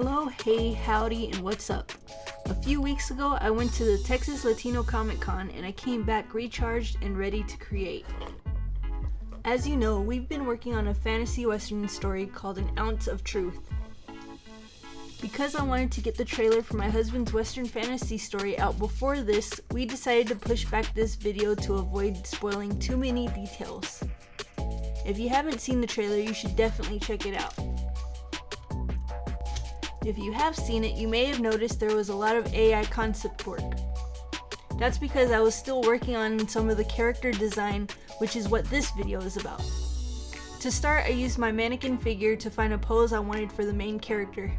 Hello, hey, howdy, and what's up? A few weeks ago, I went to the Texas Latino Comic Con and I came back recharged and ready to create. As you know, we've been working on a fantasy western story called An Ounce of Truth. Because I wanted to get the trailer for my husband's western fantasy story out before this, we decided to push back this video to avoid spoiling too many details. If you haven't seen the trailer, you should definitely check it out. If you have seen it, you may have noticed there was a lot of AI concept work. That's because I was still working on some of the character design, which is what this video is about. To start, I used my mannequin figure to find a pose I wanted for the main character.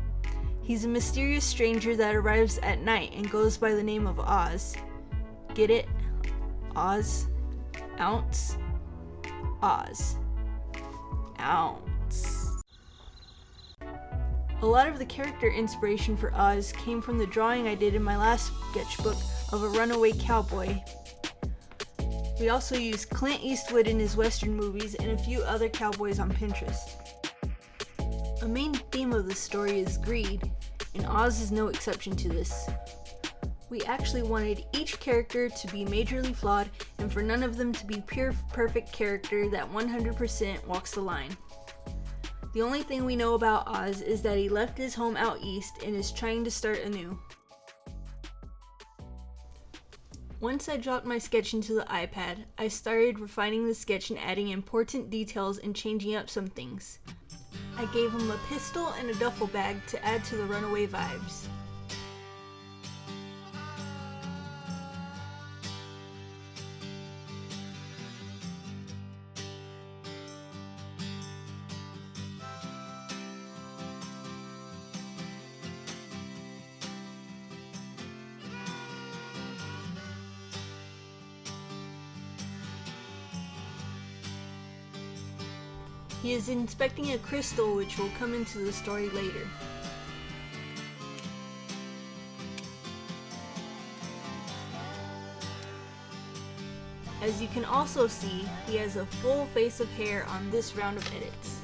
He's a mysterious stranger that arrives at night and goes by the name of Oz. Get it? Oz? Ounce? Oz. Ounce. A lot of the character inspiration for Oz came from the drawing I did in my last sketchbook of a runaway cowboy. We also used Clint Eastwood in his western movies and a few other cowboys on Pinterest. A main theme of the story is greed, and Oz is no exception to this. We actually wanted each character to be majorly flawed and for none of them to be pure perfect character that 100% walks the line. The only thing we know about Oz is that he left his home out east and is trying to start anew. Once I dropped my sketch into the iPad, I started refining the sketch and adding important details and changing up some things. I gave him a pistol and a duffel bag to add to the runaway vibes. He is inspecting a crystal which will come into the story later. As you can also see, he has a full face of hair on this round of edits.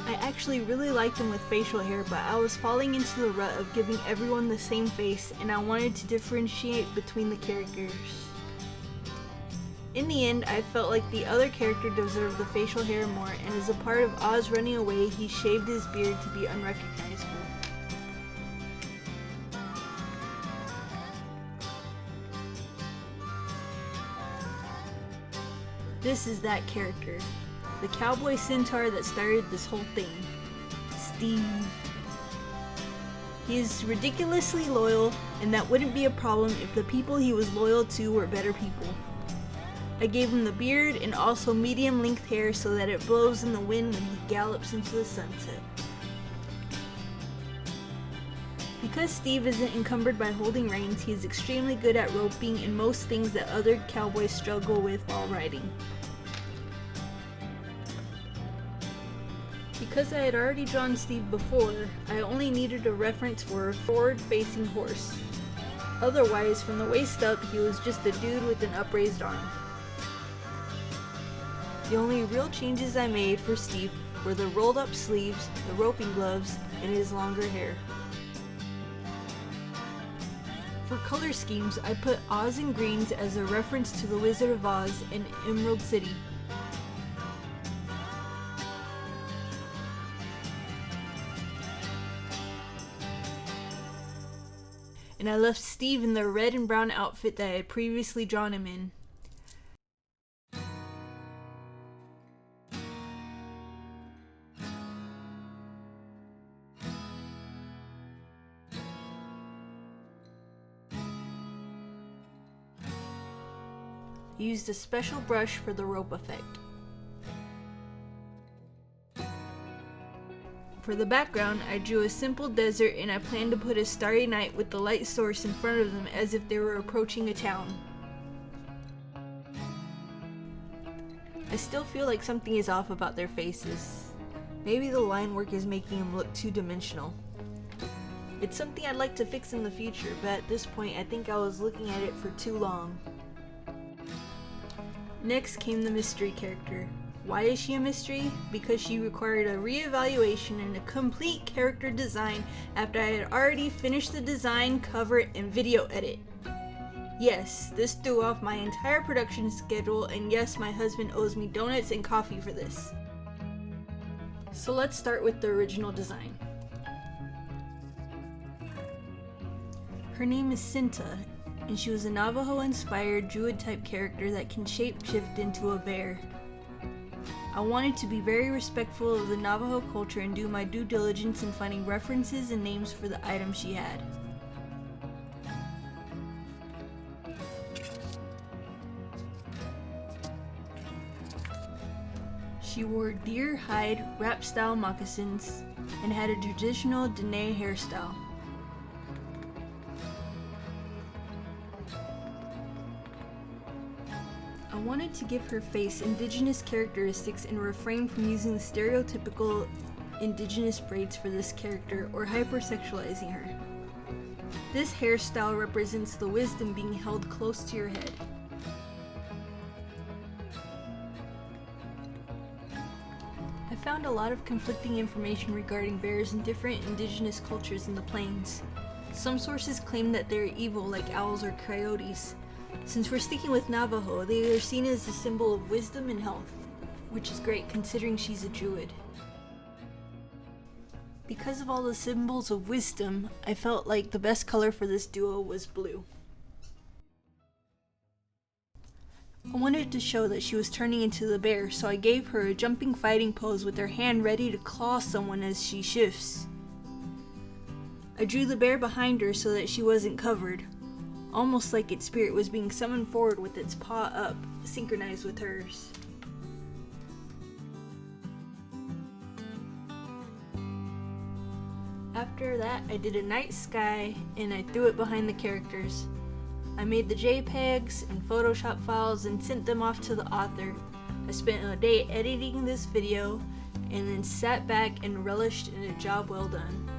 I actually really liked him with facial hair, but I was falling into the rut of giving everyone the same face and I wanted to differentiate between the characters. In the end, I felt like the other character deserved the facial hair more, and as a part of Oz running away, he shaved his beard to be unrecognizable. This is that character, the cowboy centaur that started this whole thing, Steve. He is ridiculously loyal, and that wouldn't be a problem if the people he was loyal to were better people. I gave him the beard and also medium length hair so that it blows in the wind when he gallops into the sunset. Because Steve isn't encumbered by holding reins, he is extremely good at roping and most things that other cowboys struggle with while riding. Because I had already drawn Steve before, I only needed a reference for a forward-facing horse. Otherwise, from the waist up, he was just a dude with an upraised arm. The only real changes I made for Steve were the rolled up sleeves, the roping gloves, and his longer hair. For color schemes, I put Oz in greens as a reference to the Wizard of Oz and Emerald City. And I left Steve in the red and brown outfit that I had previously drawn him in. Used a special brush for the rope effect. For the background, I drew a simple desert and I planned to put a starry night with the light source in front of them as if they were approaching a town. I still feel like something is off about their faces. Maybe the line work is making them look two-dimensional. It's something I'd like to fix in the future, but at this point I think I was looking at it for too long. Next came the mystery character. Why is she a mystery? Because she required a reevaluation and a complete character design after I had already finished the design, cover, and video edit. Yes, this threw off my entire production schedule, and yes, my husband owes me donuts and coffee for this. So let's start with the original design. Her name is Cinta, and she was a Navajo-inspired Druid-type character that can shapeshift into a bear. I wanted to be very respectful of the Navajo culture and do my due diligence in finding references and names for the items she had. She wore deer hide wrap-style moccasins and had a traditional Dene hairstyle. I wanted to give her face indigenous characteristics and refrain from using the stereotypical indigenous braids for this character or hypersexualizing her. This hairstyle represents the wisdom being held close to your head. I found a lot of conflicting information regarding bears in different indigenous cultures in the plains. Some sources claim that they're evil like owls or coyotes. Since we're sticking with Navajo, they are seen as a symbol of wisdom and health, which is great considering she's a druid. Because of all the symbols of wisdom, I felt like the best color for this duo was blue. I wanted to show that she was turning into the bear, so I gave her a jumping fighting pose with her hand ready to claw someone as she shifts. I drew the bear behind her so that she wasn't covered, almost like its spirit was being summoned forward with its paw up, synchronized with hers. After that, I did a night sky and I threw it behind the characters. I made the JPEGs and Photoshop files and sent them off to the author. I spent a day editing this video and then sat back and relished in a job well done.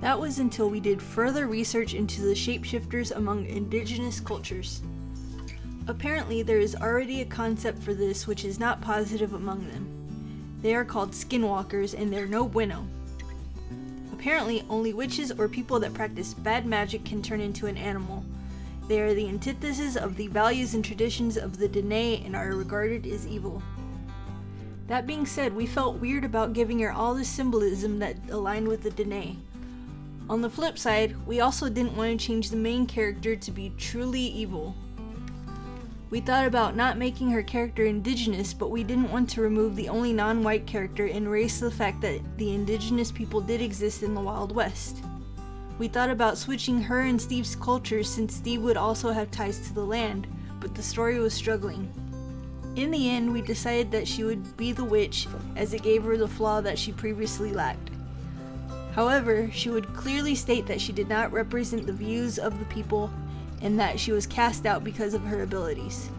That was until we did further research into the shapeshifters among indigenous cultures. Apparently, there is already a concept for this which is not positive among them. They are called skinwalkers and they're no bueno. Apparently, only witches or people that practice bad magic can turn into an animal. They are the antithesis of the values and traditions of the Dene and are regarded as evil. That being said, we felt weird about giving her all the symbolism that aligned with the Dene. On the flip side, we also didn't want to change the main character to be truly evil. We thought about not making her character indigenous, but we didn't want to remove the only non-white character and erase the fact that the indigenous people did exist in the Wild West. We thought about switching her and Steve's cultures since Steve would also have ties to the land, but the story was struggling. In the end, we decided that she would be the witch, as it gave her the flaw that she previously lacked. However, she would clearly state that she did not represent the views of the people and that she was cast out because of her abilities.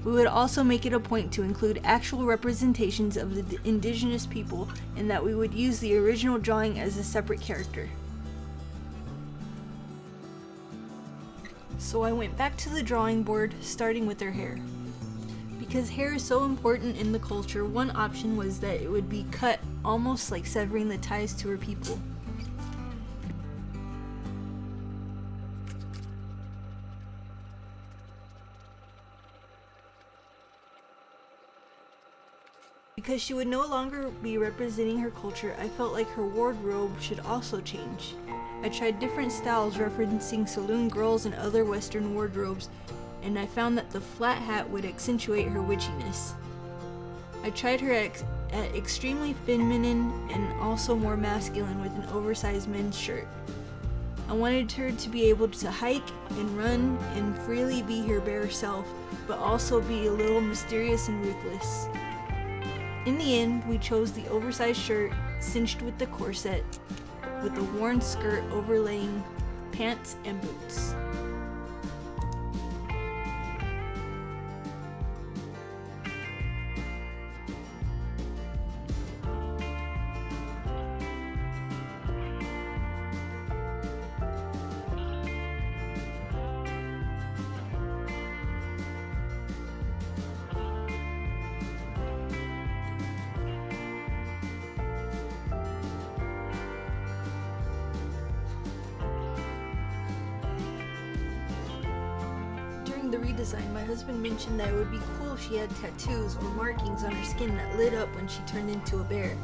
We would also make it a point to include actual representations of the indigenous people and that we would use the original drawing as a separate character. So I went back to the drawing board, starting with her hair. Because hair is so important in the culture, one option was that it would be cut almost like severing the ties to her people. Because she would no longer be representing her culture, I felt like her wardrobe should also change. I tried different styles referencing saloon girls and other Western wardrobes, and I found that the flat hat would accentuate her witchiness. I tried her at extremely feminine and also more masculine with an oversized men's shirt. I wanted her to be able to hike and run and freely be her bare self, but also be a little mysterious and ruthless. In the end, we chose the oversized shirt, cinched with the corset, with a worn skirt overlaying pants and boots. the redesign, my husband mentioned that it would be cool if she had tattoos or markings on her skin that lit up when she turned into a bear,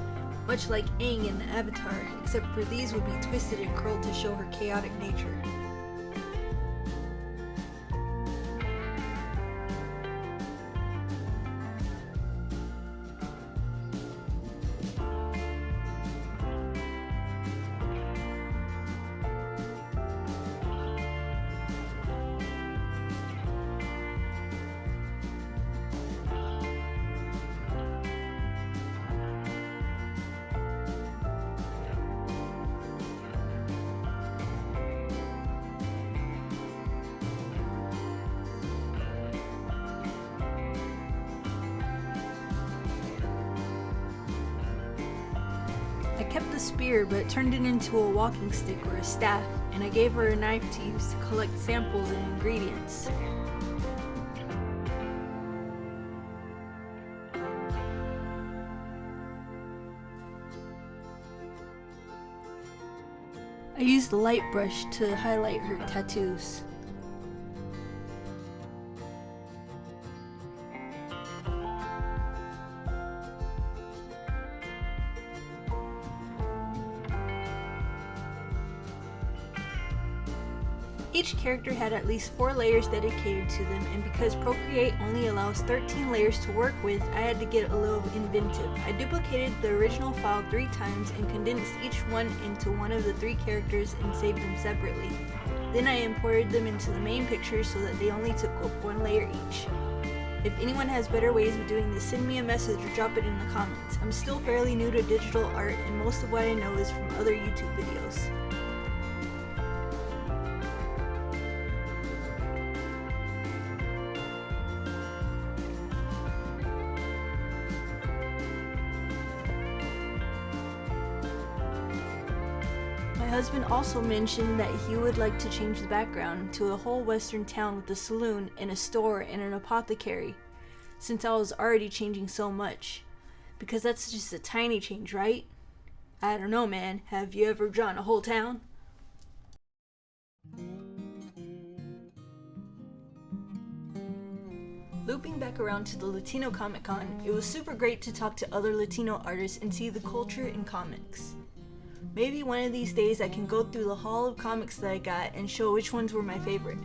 much like Aang in the Avatar, except for these would be twisted and curled to show her chaotic nature. I kept the spear, but turned it into a walking stick or a staff, and I gave her a knife to use to collect samples and ingredients. I used the light brush to highlight her tattoos. Each character had at least 4 layers dedicated to them, and because Procreate only allows 13 layers to work with, I had to get a little inventive. I duplicated the original file 3 times and condensed each one into one of the 3 characters and saved them separately. Then I imported them into the main picture so that they only took up 1 layer each. If anyone has better ways of doing this, send me a message or drop it in the comments. I'm still fairly new to digital art, and most of what I know is from other YouTube videos. My husband also mentioned that he would like to change the background to a whole western town with a saloon and a store and an apothecary, since I was already changing so much. Because that's just a tiny change, right? I don't know, man. Have you ever drawn a whole town? Looping back around to the Latino Comic Con, it was super great to talk to other Latino artists and see the culture in comics. Maybe one of these days I can go through the haul of comics that I got and show which ones were my favorite.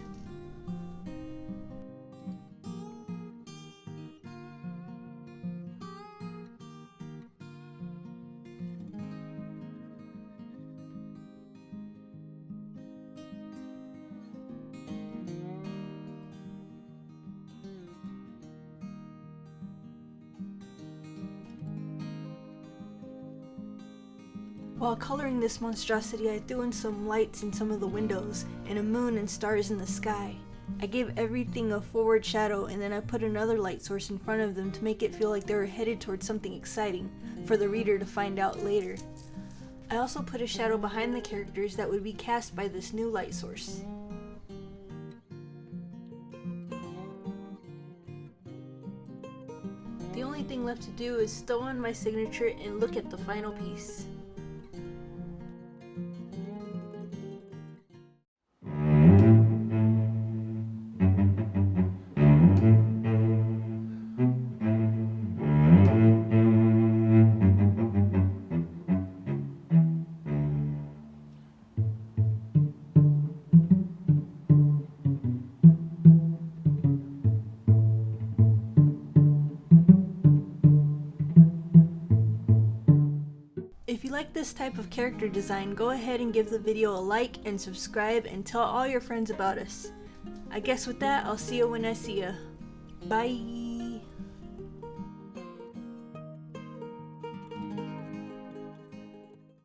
While coloring this monstrosity, I threw in some lights in some of the windows, and a moon and stars in the sky. I gave everything a forward shadow, and then I put another light source in front of them to make it feel like they were headed towards something exciting, for the reader to find out later. I also put a shadow behind the characters that would be cast by this new light source. The only thing left to do is throw on my signature and look at the final piece. If you like this type of character design, go ahead and give the video a like and subscribe and tell all your friends about us. I guess with that, I'll see you when I see ya. Bye!